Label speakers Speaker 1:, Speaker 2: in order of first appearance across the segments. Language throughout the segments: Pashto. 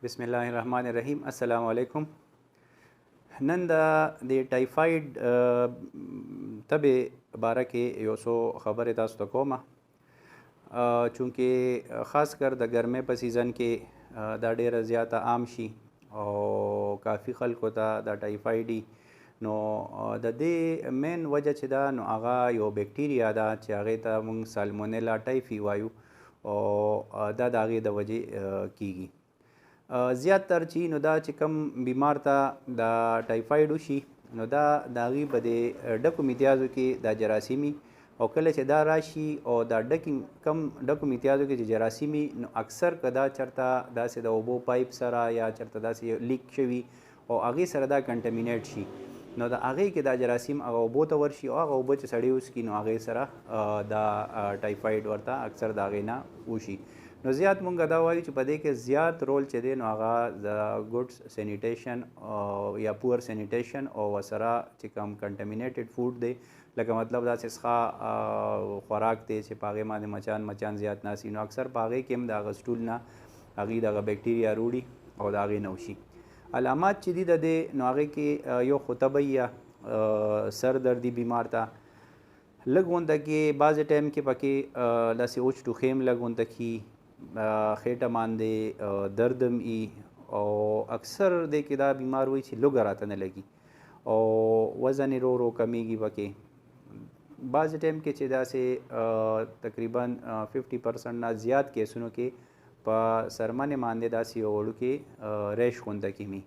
Speaker 1: बिस्मिल्लाहिर्रहमानिर्रहीम। अस्सलाम वालेकुम। नन د ټایفاید تبې باره کې یو څو خبرې تاسو ته کومه. چونکې خاص کر د ګرمۍ په سیزن کې دا ډیره زیاته عام شي او کافي خلکو ته د ټایفاید نو د دې مین وجه چې دا نو هغه یو بیکټیریا ده چې هغې ته موږ سالمونیلا ټایفي وایو او دا د هغې د وجې کیږي. زیات تر چې نو دا چې کم بیمار ته د ټایفاید وشي نو دا د هغې په دې ډکو میتیازو کې دا جراثیمي او کله چې دا راشي او دا کم ډکو میتیازو کې چې جراثیمي نو اکثر که دا چېرته داسې د اوبو پایپ سره یا چېرته داسې لیک شوي او هغې سره دا کنټمینیټ شي نو د هغې کې دا جراثیم هغه اوبو ته ورشي او هغه اوبه چې سړی وڅکي نو هغې سره دا ټایفاید ورته اکثر د هغې نه وشي. نو زیات مونږ دا وایو چې په دې کې زیات رول چې دی نو هغه د ګډ سینیټیشن یا پور سینیټیشن او ورسره چې کوم کنټمینیټډ فوډ دی لکه مطلب داسې څښا خوراک دی چې په هغې باندې مچان زیات ناستي نو اکثر په هغې کې هم د هغه سټول نه هغې دغه بیکټیریا روړي او د هغې نه وشي. علامات چې دي د دې نو هغې کې یو خو تبی یا سر دردي بیمار ته لږ غونده کې بعضې ټایم کې پکې داسې اوچ ټوخې هم لږ غونده کي خېټه باندې دردم ای او اکثر دی کې دا بیمار وایي چې لوږه راته نه لګي او وزن یې رو کمیږي پکې. بعضې ټایم کې چې داسې تقریبا 50% نه زیات کیسونو کې په سرمنې باندې داسې یو وړوکې ریش غونده کیمي.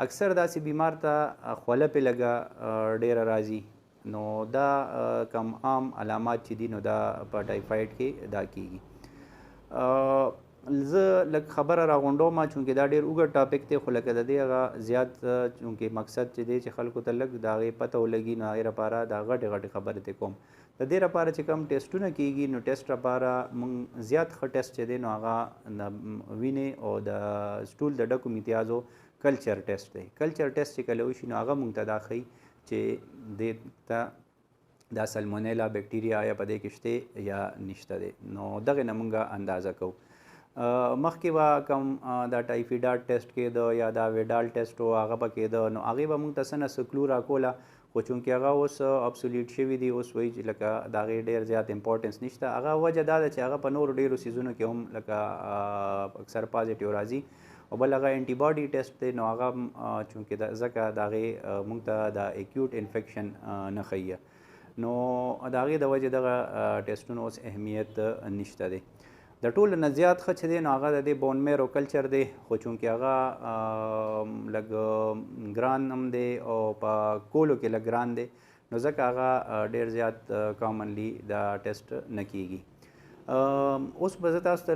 Speaker 1: اکثر داسې بیمار ته خوله پې لږه ډیره راځي نو دا کم عام علامات چې دي نو دا په ټایفاید کې دا کیږي. زه لږ خبره راغونډوم چونکې دا ډېر اوږد ټاپک دی خو لکه د دې هغه زیات چونکې مقصد چې دی چې خلکو ته لږ د هغې پته ولګي نو هغې لپاره دا غټې غټې خبرې ته کوم. د دې لپاره چې کوم ټیسټونه کیږي نو ټیسټ لپاره موږ زیات ښه ټیسټ چې دی نو هغه د وینې او د سټول د ډکو میتیازو کلچر ټیسټ دی. کلچر ټیسټ چې کله وشي نو هغه موږ ته دا ښیي چې دې ته دا سالمونیلا بیکټیریا یا په دې کې شته یا نشته دی نو دغې نه موږ اندازه کوو. مخکې به کوم دا ټایفیډاډ ټیسټ کېده یا دا ویډال ټیسټ و هغه به کېده نو هغې به موږ ته څه نه څه کلو راکوله خو چونکې هغه اوس ابسولیټ شوي دي اوس وایي چې لکه د هغې ډېر زیات امپورټنس نشته. هغه وجه دا ده چې هغه په نورو ډېرو سیزونو کې هم لکه اکثر پازیټیو راځي او بل هغه انټي باډي ټیسټ دی نو هغه چونکې ځکه د هغې موږ ته د اکیوټ انفیکشن نه ښیي نو د هغې د وجې دغه ټیسټونو اوس اهمیت نشته دی. د ټولو نه زیات ښه چې دی نو هغه د دې بون میرو کلچر دی خو چونکې هغه لږ ګران هم دی او په کولو کې لږ ګران دی نو ځکه هغه ډېر زیات کامنلی دا ټیسټ نه کیږي. اوس به زه تاسو ته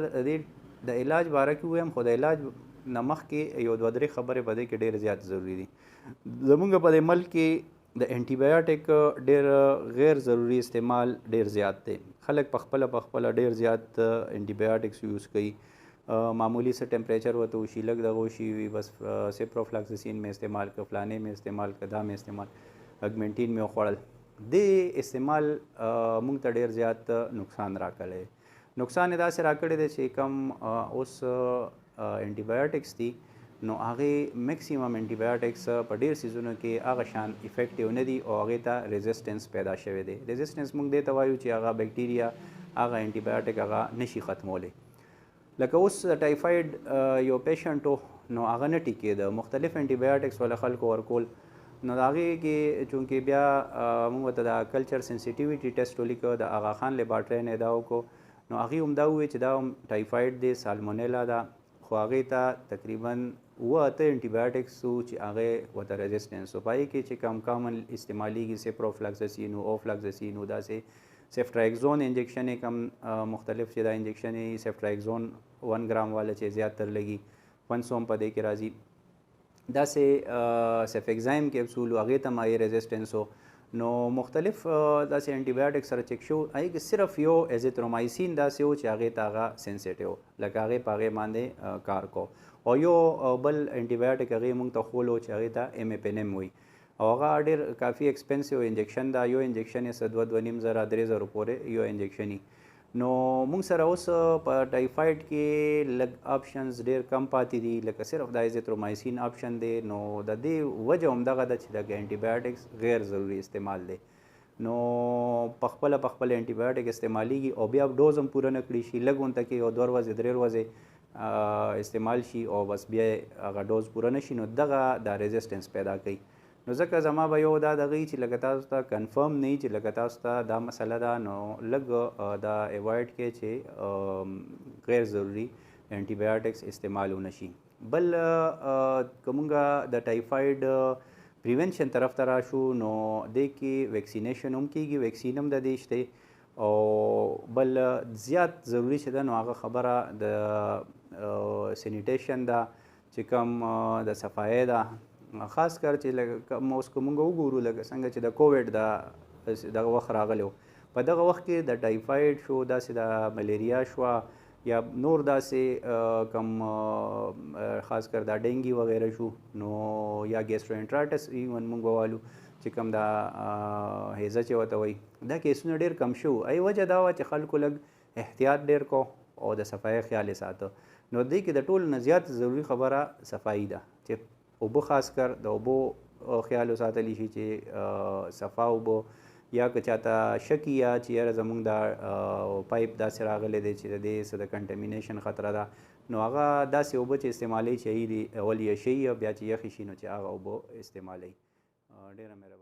Speaker 1: د علاج باره کې ووایم خو د علاج نه مخکې یو دوه درې خبرې په دې کې ډېرې زیات ضروري دي. زموږ په دې ملک کې د انټي بایوټیک ډېر غیر ضروري استعمال ډېر زیات دی. خلک په خپله ډېر زیات انټي بایوټکس یوز کوي. معمولی څه ټمپریچر ورته وشي لږ دغه وشي بس سپروفلاکسسین مې استعمال کړه فلانې مې استعمال کړه دا مې استعمال اګمنټین مې وخوړل. دې استعمال موږ ته ډېر زیات نقصان راکړی. نقصان یې داسې راکړی دی چې کم اوس انټي بایوټکس دي نو هغې میکسیمم انټي بایوټکس په ډېر سیزونو کې هغه شان افیکټیو نه دي او هغې ته ریزسټنس پیدا شوی دی. ریزسټنس موږ دې ته وایو چې هغه بیکټیریا هغه انټي بایوټک هغه نشي ختمولی. لکه اوس ټایفاید یو پیشنټ و نو هغه نه ټیکېده مختلف انټي بایوټکس وله خلکو ورکول نو د هغې کې چونکې بیا موږ ورته د کلچر سنسیټیویټي ټیسټ ولیکه د آغا خان لیبارټرۍ نه یې دا وکړو نو هغې هم دا وویل چې دا هم ټایفاید دی سالمونیلا ده خو هغې ته تقریبا 8 انټي بایوټکس وو چې هغې ورته ریزسټنس و. په هغې کې چې کم کامن استعمالیږي سپروفلاکسسین و اوفلاکسسین و داسې سیفټرایکزون انجکشن یې کم مختلف چې دا انجکشن یې سیفټرایکزون 1 ګرام والا چې زیات تر لګي 500 په دې کې راځي. داسې سیفیکزایم کیپسول و هغې ته هم هغې ریزسټنس و نو مختلف داسې انټي بایوټک سره چک شو هغې کې صرف یو ایزیترومایسین داسې و چې هغې ته هغه سینسیټیو لکه هغې په هغې باندې کار کو او یو بل انټي بایوټک هغې موږ ته ښولو چې هغې ته امیپینم وایي او هغه ډېر کافي ایکسپنسیو انجکشن ده. یو انجکشن یې څه 2-2.5 زره 3 زره پورې یو انجکشن یي نو موږ سره اوس په ټایفاید کې لږ آپشنز ډېر کم پاتې دي، لکه صرف د ایزیترومایسین آپشن دی. نو د دې وجه همدغه ده چې د انټي بایوټکس غیر ضروري استعمال دی. نو په خپله انټي بایوټک استعمالیږي او بیا ډوز هم پوره نه کړي شي، لږ غونته کې یو 2 ورځې 3 ورځې استعمال شي او بس بیا هغه ډوز پوره نه شي، نو دغه د ریزسټنس پیدا کوي. نو ځکه زما به یو دا دغه چې لکه تاسو ته کنفرم نه چې لکه تاسو ته دا مسله ده، نو لږ دا اوایډ کې چې غیر ضروري انټي بایوټکس استعمال ونه شي. بل که مونږ د ټایفاید پریونشن طرف ته راشو، نو دې کې ویکسینیشن هم کېږي، ویکسین هم د دې شته. او بل زیات ضروري چې ده نو هغه خبره د سینیټیشن ده چې کوم د صفایي ده، خاص کر چې لکه اوس که مونږ وګورو لکه څنګه چې د کووډ دغه وخت راغلی و، په دغه وخت کې د ټایفاید شو، داسې د ملیریا شوه، یا نور داسې کم خاص کر دا ډینګي وغیره شو، نو یا ګیسټروانټرایټس ایون مونږ ووالو چې کوم دا هیزه چې ورته وایي، دا کیسونه ډېر کم شو. ای وجه دا وه چې خلکو لږ احتیاط ډېر کو او د صفایي خیال یې ساته. نو دې کې د ټولو نه زیات ضروري خبره صفایي ده، چې اوبه خاص کر د اوبو خیال وساتلی شي چې صفا اوبه، یا که چاته شکی یا چې یاره زمونږ دا پایپ داسې راغلی دی چې د دې څه د کنټمینیشن خطره ده، نو هغه داسې اوبه چې استعمالوي چې اول یې شي، بیا چې یخې شي نو چې هغه اوبه استعمالوي. ډېره مهرباني.